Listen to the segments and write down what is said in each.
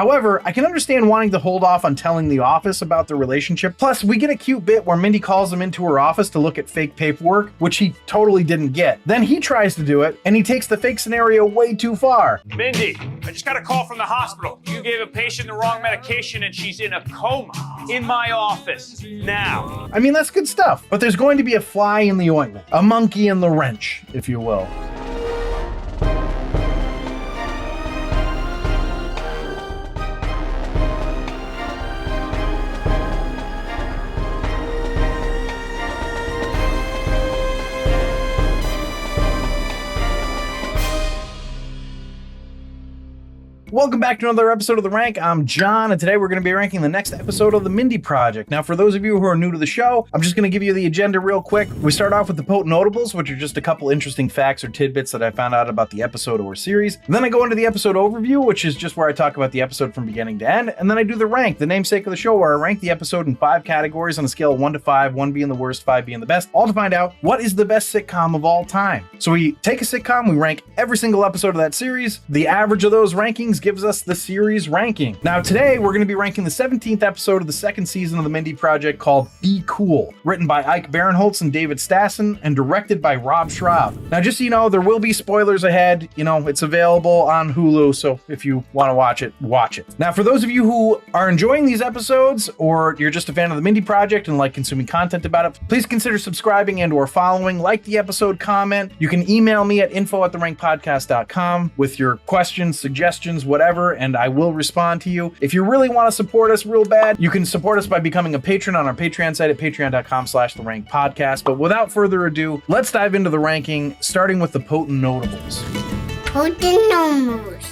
However, I can understand wanting to hold off on telling the office about their relationship. Plus, we get a cute bit where Mindy calls him into her office to look at fake paperwork, which he totally didn't get. Then he tries to do it, and he takes the fake scenario way too far. Mindy, I just got a call from the hospital. You gave a patient the wrong medication and she's in a coma. In my office. Now. I mean, that's good stuff, but there's going to be a fly in the ointment, a monkey in the wrench, if you will. Welcome back to another episode of The Rank. I'm John, and today we're going to be ranking the next episode of the Mindy Project. Now, for those of you who are new to the show, I'm just going to give you the agenda real quick. We start off with the Potent Notables, which are just a couple interesting facts or tidbits that I found out about the episode or series. And then I go into the episode overview, which is just where I talk about the episode from beginning to end. And then I do the rank, the namesake of the show, where I rank the episode in 5 categories on a scale of 1 to 5, 1 being the worst, 5 being the best, all to find out what is the best sitcom of all time. So we take a sitcom, we rank every single episode of that series. The average of those rankings gives us the series ranking. Now today we're going to be ranking the 17th episode of the second season of the Mindy Project called Be Cool, written by Ike Barinholtz and David Stassen and directed by Rob Schrab. Now just so you know, there will be spoilers ahead. You know, it's available on Hulu, so if you want to watch it, watch it. Now for those of you who are enjoying these episodes, or you're just a fan of the Mindy Project and like consuming content about it, please consider subscribing and or following, like the episode, comment. You can email me at info@therankpodcast.com with your questions, suggestions, whatever, and I will respond to you. If you really want to support us real bad, you can support us by becoming a patron on our Patreon site at patreon.com/therankpodcast. But without further ado, let's dive into the ranking, starting with the Potent Notables. Potent Notables.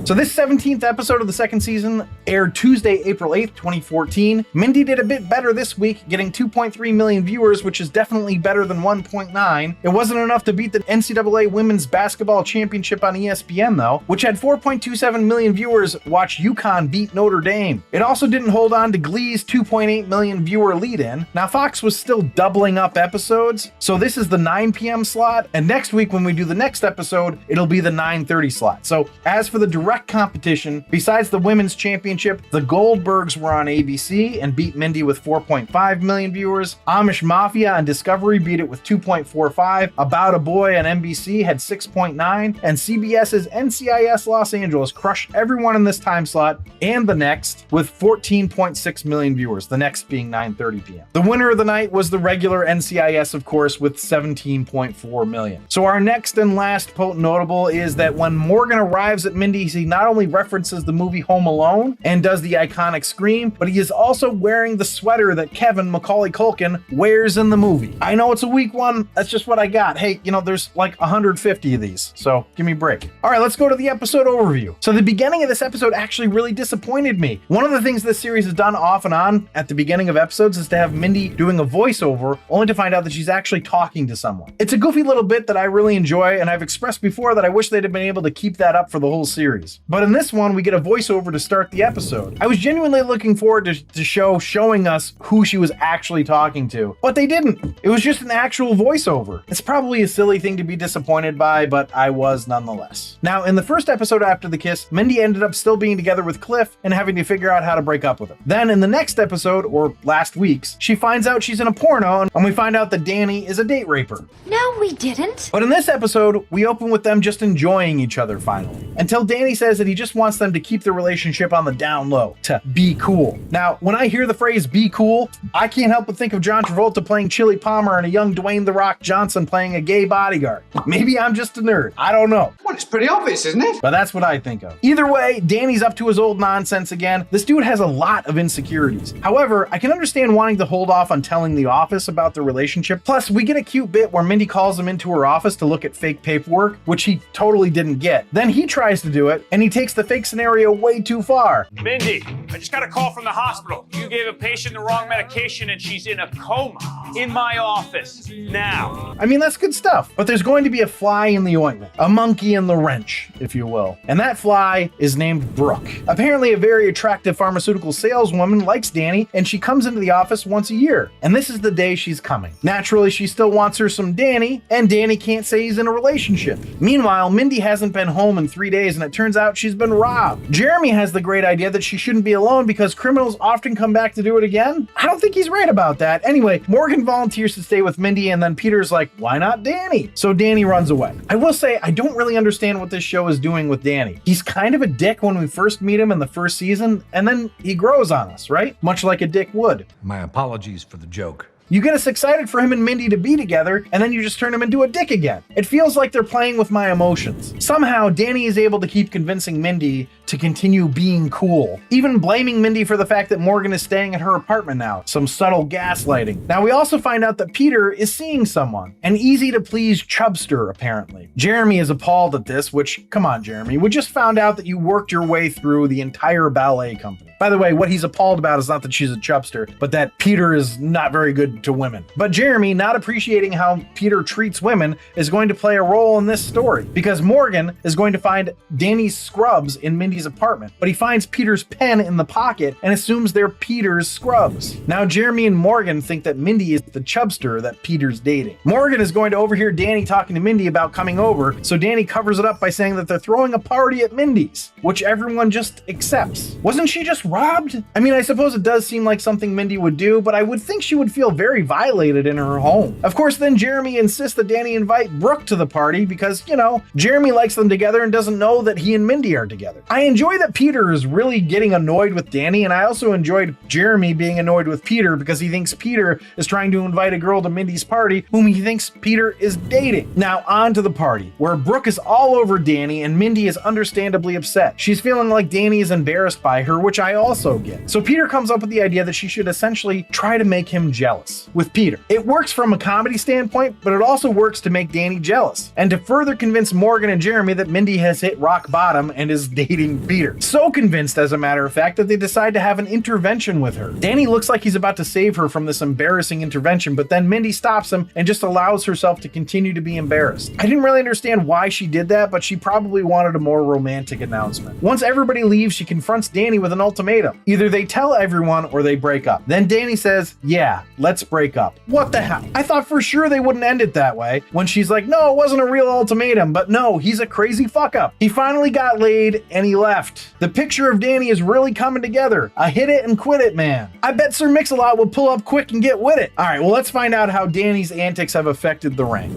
So this 17th episode of the second season aired Tuesday, April 8th, 2014. Mindy did a bit better this week, getting 2.3 million viewers, which is definitely better than 1.9. It wasn't enough to beat the NCAA Women's Basketball Championship on ESPN, though, which had 4.27 million viewers watch UConn beat Notre Dame. It also didn't hold on to Glee's 2.8 million viewer lead-in. Now, Fox was still doubling up episodes, so this is the 9 p.m. slot, and next week when we do the next episode, it'll be the 9:30 slot. So as for the direct competition, besides the women's championship, the Goldbergs were on ABC and beat Mindy with 4.5 million viewers. Amish Mafia on Discovery beat it with 2.45. About a Boy on NBC had 6.9, and CBS's NCIS Los Angeles crushed everyone in this time slot and the next with 14.6 million viewers, the next being 9:30 p.m. The winner of the night was the regular NCIS, of course, with 17.4 million. So our next and last Potent Notable is that when Morgan arrives at Mindy's, he not only references the movie Home Alone and does the iconic scream, but he is also wearing the sweater that Kevin, Macaulay Culkin, wears in the movie. I know it's a weak one, that's just what I got. Hey, you know, there's like 150 of these, so give me a break. All right, let's go to the episode overview. So the beginning of this episode actually really disappointed me. One of the things this series has done off and on at the beginning of episodes is to have Mindy doing a voiceover, only to find out that she's actually talking to someone. It's a goofy little bit that I really enjoy, and I've expressed before that I wish they'd have been able to keep that up for the whole series. But in this one, we get a voiceover to start the episode. I was genuinely looking forward to the show showing us who she was actually talking to, but they didn't. It was just an actual voiceover. It's probably a silly thing to be disappointed by, but I was nonetheless. Now, in the first episode after the kiss, Mindy ended up still being together with Cliff and having to figure out how to break up with him. Then in the next episode, or last week's, she finds out she's in a porno, and we find out that Danny is a date raper. No, we didn't. But in this episode, we open with them just enjoying each other finally, until Danny says that he just wants them to keep the relationship on the down low, to be cool. Now, when I hear the phrase be cool, I can't help but think of John Travolta playing Chili Palmer and a young Dwayne "The Rock" Johnson playing a gay bodyguard. Maybe I'm just a nerd. I don't know. Well, it's pretty obvious, isn't it? But that's what I think of. Either way, Danny's up to his old nonsense again. This dude has a lot of insecurities. However, I can understand wanting to hold off on telling the office about their relationship. Plus, we get a cute bit where Mindy calls him into her office to look at fake paperwork, which he totally didn't get. Then he tries to do it, and he takes the fake scenario way too far. Mindy, I just got a call from the hospital. You gave a patient the wrong medication and she's in a coma. In my office. Now. I mean, that's good stuff. But there's going to be a fly in the ointment. A monkey in the wrench, if you will. And that fly is named Brooke. Apparently a very attractive pharmaceutical saleswoman likes Danny, and she comes into the office once a year. And this is the day she's coming. Naturally, she still wants her some Danny, and Danny can't say he's in a relationship. Meanwhile, Mindy hasn't been home in 3 days, and it turns out she's been robbed. Jeremy has the great idea that she shouldn't be alone because criminals often come back to do it again. I don't think he's right about that. Anyway, Morgan volunteers to stay with Mindy, and then Peter's like, why not Danny? So Danny runs away. I will say, I don't really understand what this show is doing with Danny. He's kind of a dick when we first meet him in the first season, and then he grows on us, right? Much like a dick would. My apologies for the joke. You get us excited for him and Mindy to be together, and then you just turn him into a dick again. It feels like they're playing with my emotions. Somehow, Danny is able to keep convincing Mindy to continue being cool, even blaming Mindy for the fact that Morgan is staying at her apartment now. Some subtle gaslighting. Now, we also find out that Peter is seeing someone, an easy-to-please chubster, apparently. Jeremy is appalled at this, which, come on, Jeremy, we just found out that you worked your way through the entire ballet company. By the way, what he's appalled about is not that she's a chubster, but that Peter is not very good to women. But Jeremy, not appreciating how Peter treats women, is going to play a role in this story, because Morgan is going to find Danny's scrubs in Mindy's apartment, but he finds Peter's pen in the pocket and assumes they're Peter's scrubs. Now Jeremy and Morgan think that Mindy is the chubster that Peter's dating. Morgan is going to overhear Danny talking to Mindy about coming over, so Danny covers it up by saying that they're throwing a party at Mindy's, which everyone just accepts. Wasn't she just robbed? I mean, I suppose it does seem like something Mindy would do, but I would think she would feel very violated in her home. Of course, then Jeremy insists that Danny invite Brooke to the party because, you know, Jeremy likes them together and doesn't know that he and Mindy are together. I enjoy that Peter is really getting annoyed with Danny, and I also enjoyed Jeremy being annoyed with Peter because he thinks Peter is trying to invite a girl to Mindy's party whom he thinks Peter is dating. Now on to the party, where Brooke is all over Danny and Mindy is understandably upset. She's feeling like Danny is embarrassed by her, which I also get. So Peter comes up with the idea that she should essentially try to make him jealous with Peter. It works from a comedy standpoint, but it also works to make Danny jealous, and to further convince Morgan and Jeremy that Mindy has hit rock bottom and is dating Peter. So convinced, as a matter of fact, that they decide to have an intervention with her. Danny looks like he's about to save her from this embarrassing intervention, but then Mindy stops him and just allows herself to continue to be embarrassed. I didn't really understand why she did that, but she probably wanted a more romantic announcement. Once everybody leaves, she confronts Danny with an ultimatum. Either they tell everyone or they break up. Then Danny says, yeah, let's break up. What the hell? I thought for sure they wouldn't end it that way, when she's like, no, it wasn't a real ultimatum, but no, he's a crazy fuck up. He finally got laid and he left. The picture of Danny is really coming together. A hit it and quit it man. I bet Sir Mix-a-Lot would pull up quick and get with it. All right, well, let's find out how Danny's antics have affected the rank.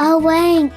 A rank.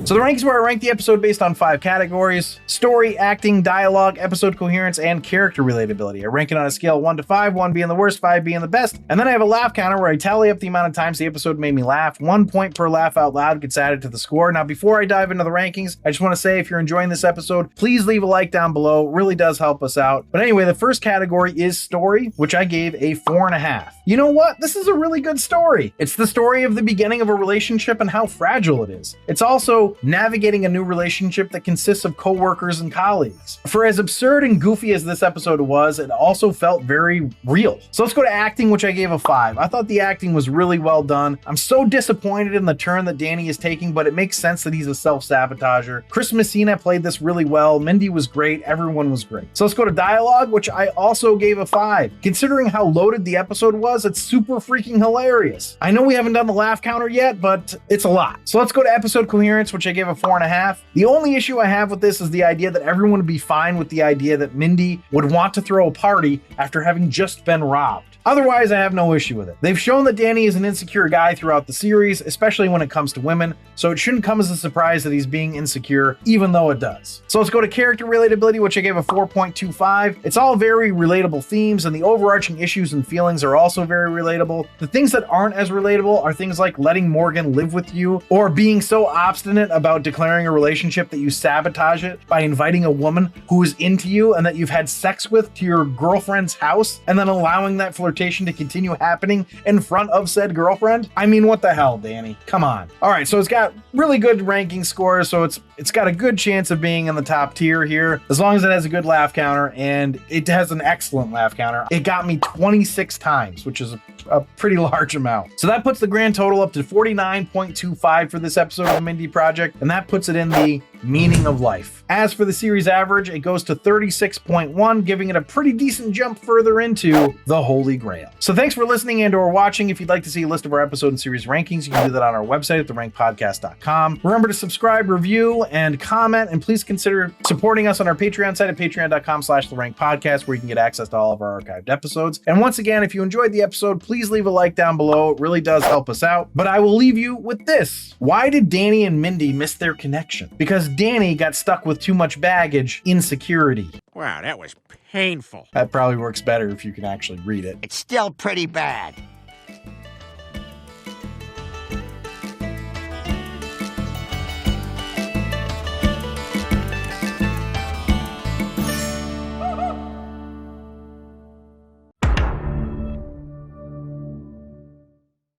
So the rank is where I rank the episode based on 5 categories: story, acting, dialogue, episode coherence, and character relatability. I rank it on a scale of 1 to 5, 1 being the worst, 5 being the best. And then I have a laugh counter where I tally up the amount of times the episode made me laugh. 1 point per laugh out loud gets added to the score. Now, before I dive into the rankings, I just want to say if you're enjoying this episode, please leave a like down below. It really does help us out. But anyway, the first category is story, which I gave a 4.5. You know what? This is a really good story. It's the story of the beginning of a relationship and how fragile it is. It's also navigating a new relationship that consists of coworkers and colleagues. For as absurd and goofy as this episode was, it also felt very real. So let's go to acting, which I gave a 5. I thought the acting was really well done. I'm so disappointed in the turn that Danny is taking, but it makes sense that he's a self-sabotager. Chris Messina played this really well. Mindy was great. Everyone was great. So let's go to dialogue, which I also gave a 5. Considering how loaded the episode was, it's super freaking hilarious. I know we haven't done the laugh counter yet, but it's a lot. So let's go to episode coherence, which I gave a 4.5. The only issue I have with this is the idea that everyone would be fine with the idea that Mindy would want to throw a party after having just been robbed. Otherwise, I have no issue with it. They've shown that Danny is an insecure guy throughout the series, especially when it comes to women, so it shouldn't come as a surprise that he's being insecure, even though it does. So let's go to character relatability, which I gave a 4.25. It's all very relatable themes, and the overarching issues and feelings are also very relatable. The things that aren't as relatable are things like letting Morgan live with you, or being so obstinate about declaring a relationship that you sabotage it by inviting a woman who is into you and that you've had sex with to your girlfriend's house, and then allowing that flirtation flirtation to continue happening in front of said girlfriend? I mean, what the hell, Danny? Come on. All right, so it's got really good ranking scores, so it's got a good chance of being in the top tier here, as long as it has a good laugh counter, and it has an excellent laugh counter. It got me 26 times, which is a pretty large amount. So that puts the grand total up to 49.25 for this episode of the Mindy Project, and that puts it in the meaning of life. As for the series average, it goes to 36.1, giving it a pretty decent jump further into the Holy Grail. So thanks for listening and or watching. If you'd like to see a list of our episode and series rankings, you can do that on our website at therankpodcast.com. Remember to subscribe, review, and comment, and please consider supporting us on our Patreon site at patreon.com/therankpodcast, where you can get access to all of our archived episodes. And once again, if you enjoyed the episode, please leave a like down below. It really does help us out. But I will leave you with this. Why did Danny and Mindy miss their connection? Because Danny got stuck with too much baggage, insecurity. Wow, that was painful. That probably works better if you can actually read it. It's still pretty bad.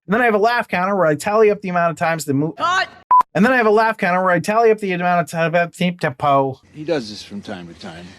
And then I have a laugh counter where I tally up the amount of times the movie. And then I have a laugh counter where I tally up the amount of time. He does this from time to time.